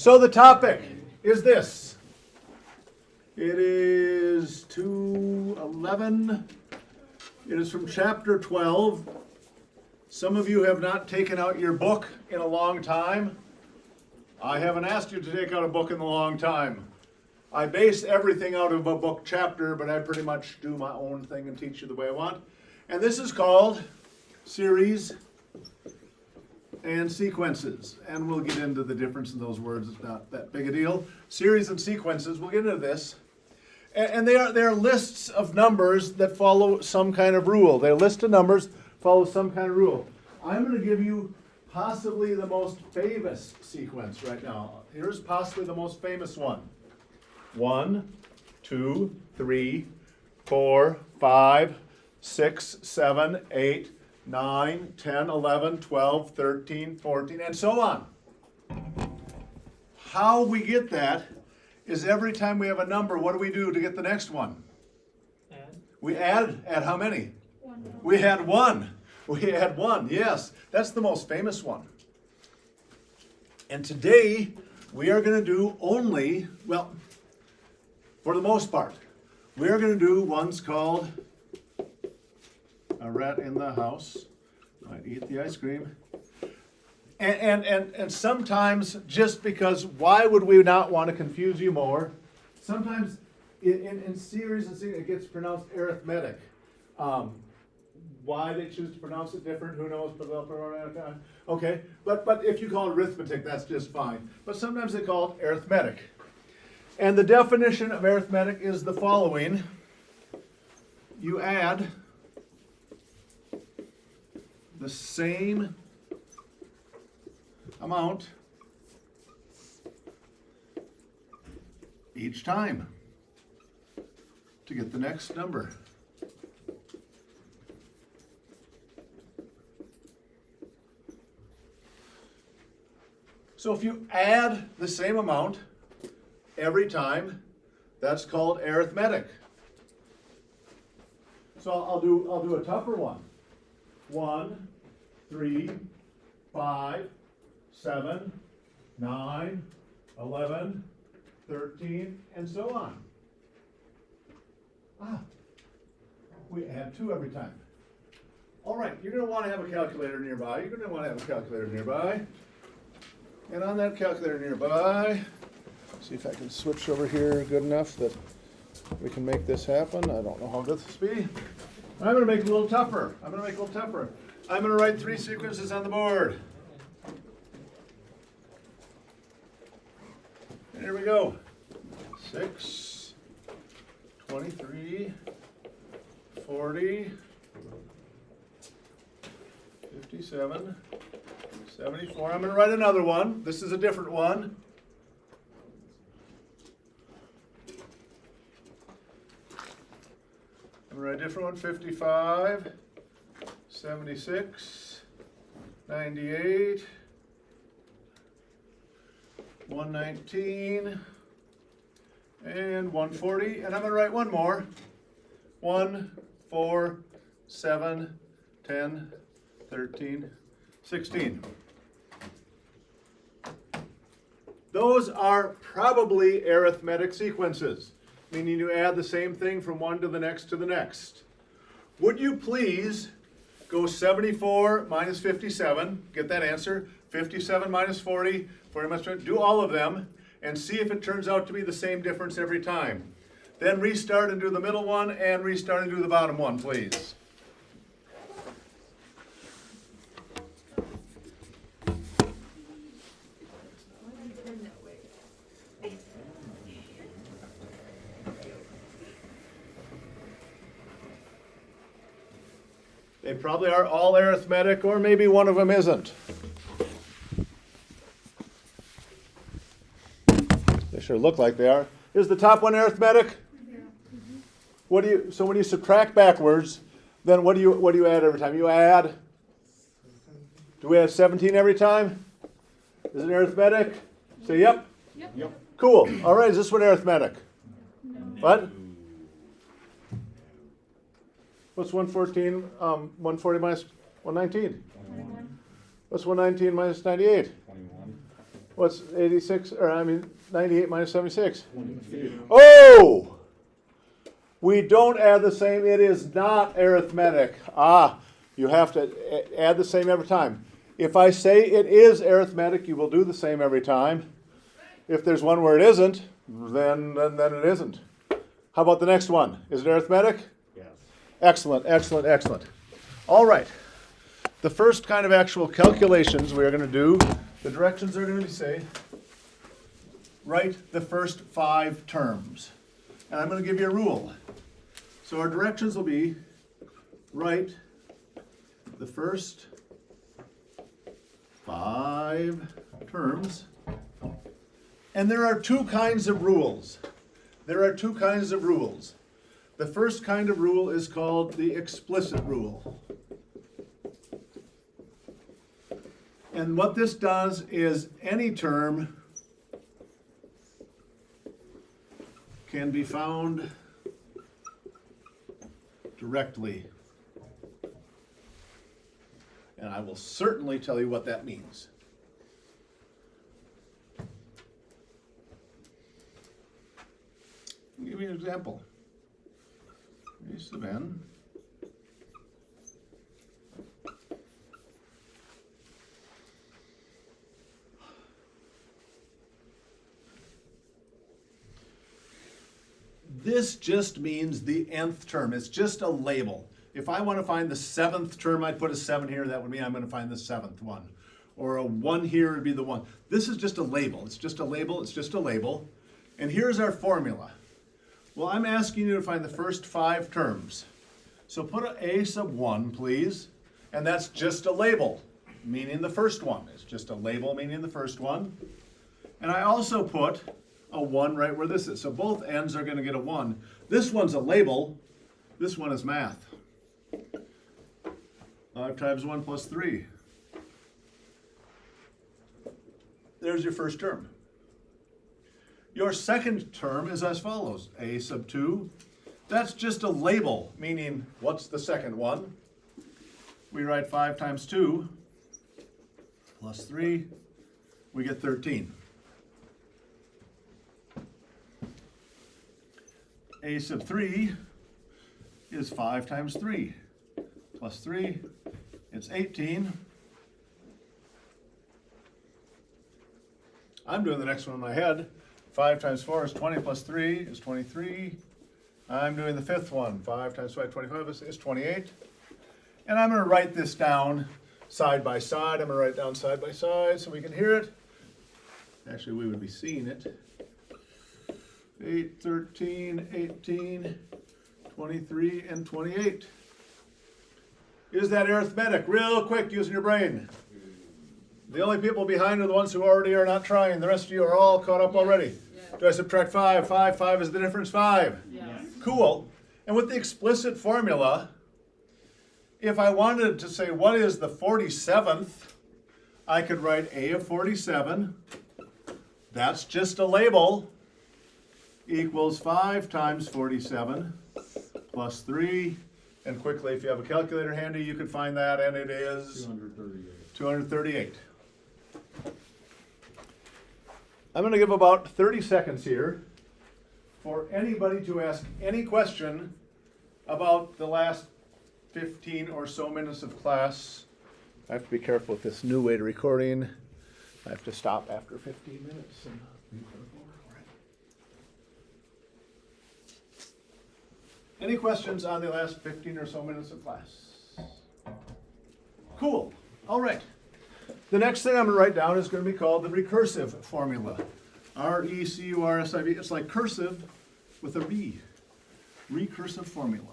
So the topic is this. It is 2:11. It is from chapter 12. Some of you have not taken out your book in a long time. I haven't asked you to take out a book in a long time. I base everything out of a book chapter, but I pretty much do my own thing and teach you the way I want. And this is called Series and Sequences. And we'll get into the difference in those words. It's not that big a deal. Series and sequences, we'll get into this. And they are lists of numbers that follow some kind of rule. They're lists of numbers follow some kind of rule. I'm going to give you possibly the most famous sequence right now. Here's possibly the most famous one. 1, 2, 3, 4, 5, 6, 7, 8, 9, 10, 11, 12, 13, 14, and so on. How we get that is every time we have a number, what do we do to get the next one? We add how many? We had one. We had one, yes. That's the most famous one. And today, we are going to do only, well, for the most part, we are going to do ones called a rat in the house might eat the ice cream. And sometimes, just because, why would we not want to confuse you more? Sometimes in series and series, it gets pronounced arithmetic. Why they choose to pronounce it different, who knows? Okay, but if you call it arithmetic, that's just fine. But sometimes they call it arithmetic. And the definition of arithmetic is the following. You add the same amount each time to get the next number. So if you add the same amount every time, that's called arithmetic. So I'll do a tougher one. 1, 3, 5, 7, 9, 11, 13, and so on. We add 2 every time. All right, you're going to want to have a calculator nearby. And on that calculator nearby, see if I can switch over here good enough that we can make this happen. I don't know how good this will be. I'm going to make it a little tougher. I'm going to write 3 sequences on the board. And here we go. 6, 23, 40, 57, 74. I'm going to write another one. This is a different one. I'm going to write a different one. 55, 76, 98, 119, and 140. And I'm going to write one more. 1, 4, 7, 10, 13, 16. Those are probably arithmetic sequences, meaning you add the same thing from one to the next to the next. Would you please go 74 minus 57, get that answer, 57 minus 40, 40 minus 20, do all of them, and see if it turns out to be the same difference every time. Then restart and do the middle one, and restart and do the bottom one, please. They probably are all arithmetic, or maybe one of them isn't. They sure look like they are. Is the top one arithmetic? Yeah. So when you subtract backwards, then what do you add every time? You add. Do we add 17 every time? Is it arithmetic? Say yep. Yep. Cool. All right. Is this one arithmetic? No. What? What's 114? 140 minus 119? 21. What's 119 minus 98? 21. What's 98 minus 76? 22. Oh! We don't add the same. It is not arithmetic. You have to add the same every time. If I say it is arithmetic, you will do the same every time. If there's one where it isn't, then it isn't. How about the next one? Is it arithmetic? Yes. Excellent, excellent, excellent. All right. The first kind of actual calculations we are going to do, the directions are going to be say, write the first 5 terms. And I'm going to give you a rule. So our directions will be, write the first 5 terms. And there are 2 kinds of rules. There are 2 kinds of rules. The first kind of rule is called the explicit rule. And what this does is any term can be found directly. And I will certainly tell you what that means. I'll give you an example. A sub n. This just means the nth term. It's just a label. If I want to find the 7th term, I'd put a 7 here. That would mean I'm going to find the 7th one. Or a 1 here would be the 1. This is just a label. It's just a label. It's just a label. And here's our formula. Well, I'm asking you to find the first 5 terms. So put a sub 1, please. And that's just a label, meaning the first one. It's just a label, meaning the first one. And I also put a 1 right where this is. So both ends are going to get a 1. This one's a label. This one is math. 5 times 1 plus 3. There's your first term. Your second term is as follows. A sub 2. That's just a label, meaning what's the second one? We write 5 times 2 plus 3. We get 13. A sub 3 is 5 times 3 plus 3. It's 18. I'm doing the next one in my head. 5 times 4 is 20 plus 3 is 23. I'm doing the 5th one. 5 times 5, 25 is 28. And I'm going to write this down side by side. I'm going to write it down side by side so we can hear it. Actually, we would be seeing it. 8, 13, 18, 23, and 28. Is that arithmetic? Real quick, using your brain. The only people behind are the ones who already are not trying. The rest of you are all caught up already. Do I subtract 5? 5 is the difference 5. Yes. Cool. And with the explicit formula, if I wanted to say what is the 47th, I could write a of 47. That's just a label. Equals 5 times 47 plus 3. And quickly, if you have a calculator handy, you can find that, and it is 238. I'm going to give about 30 seconds here for anybody to ask any question about the last 15 or so minutes of class. I have to be careful with this new way to recording. I have to stop after 15 minutes. Any questions on the last 15 or so minutes of class? Cool. All right. The next thing I'm going to write down is going to be called the recursive formula. R-E-C-U-R-S-I-V. It's like cursive with a re. Recursive formula.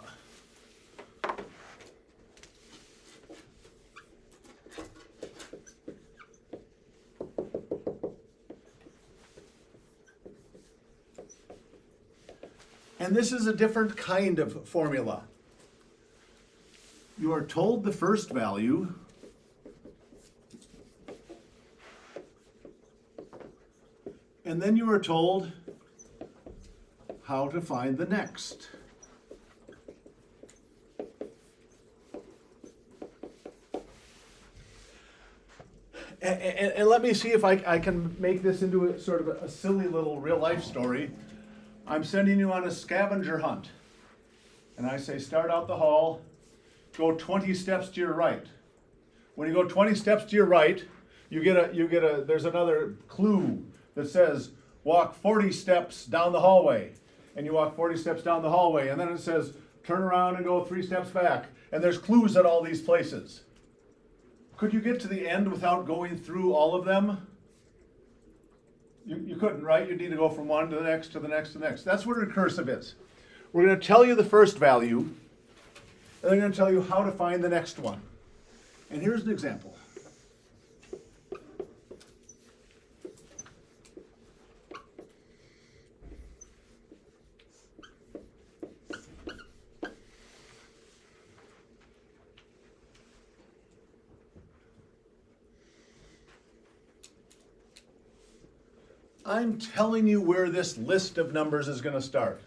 And this is a different kind of formula. You are told the first value, and then you are told how to find the next. And let me see if I can make this into a sort of a silly little real life story. I'm sending you on a scavenger hunt. And I say, start out the hall, go 20 steps to your right. When you go 20 steps to your right, there's another clue that says, walk 40 steps down the hallway. And you walk 40 steps down the hallway, and then it says, turn around and go 3 steps back. And there's clues at all these places. Could you get to the end without going through all of them? You couldn't, right? You'd need to go from one to the next, to the next, to the next. That's what recursive is. We're going to tell you the first value, and then I'm going to tell you how to find the next one. And here's an example. I'm telling you where this list of numbers is going to start.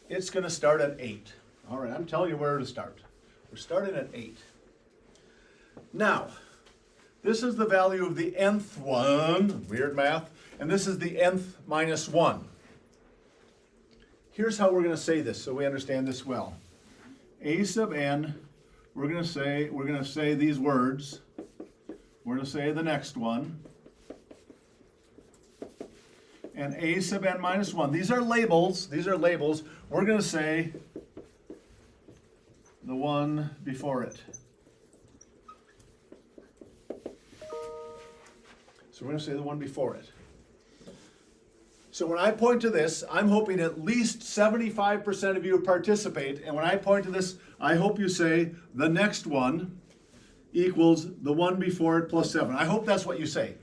It's going to start at 8. All right, I'm telling you where to start. We're starting at 8. Now, this is the value of the nth one, weird math, and this is the nth minus 1. Here's how we're going to say this so we understand this well. A sub n, we're going to say these words. We're going to say the next one. And a sub n minus 1. These are labels. We're going to say the one before it. So we're going to say the one before it. So when I point to this, I'm hoping at least 75% of you participate. And when I point to this, I hope you say the next one equals the one before it plus 7. I hope that's what you say.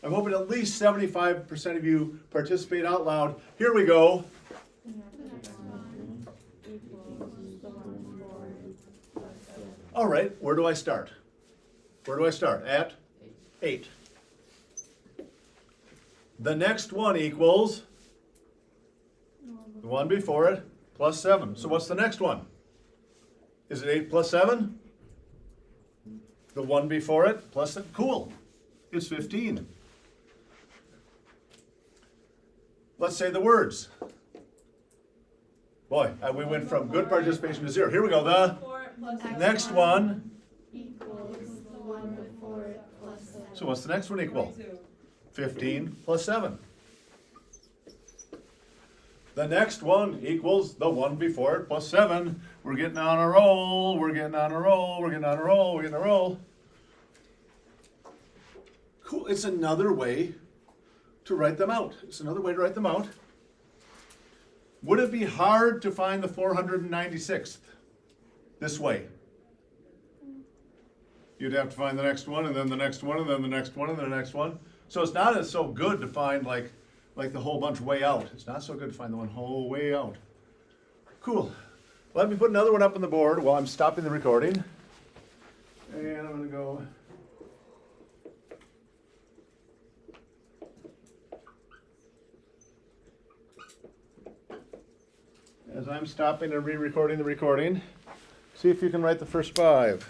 I'm hoping at least 75% of you participate out loud. Here we go. All right, where do I start? At 8. The next one equals the one before it plus 7. So what's the next one? Is it 8 plus 7? The one before it plus 7. Cool. It's 15. Let's say the words. Boy, we went from good participation to 0. Here we go. The next one equals the one before it plus 7. So what's the next one equal? 15 plus 7. The next one equals the one before it plus 7. We're getting on a roll. Cool. It's another way to write them out. Would it be hard to find the 496th this way? You'd have to find the next one, and then the next one, and then the next one, and then the next one. So it's not as so good to find like the whole bunch way out. It's not so good to find the one whole way out. Cool. Let me put another one up on the board while I'm stopping the recording. And I'm going to go. As I'm stopping and re-recording the recording, see if you can write the first 5.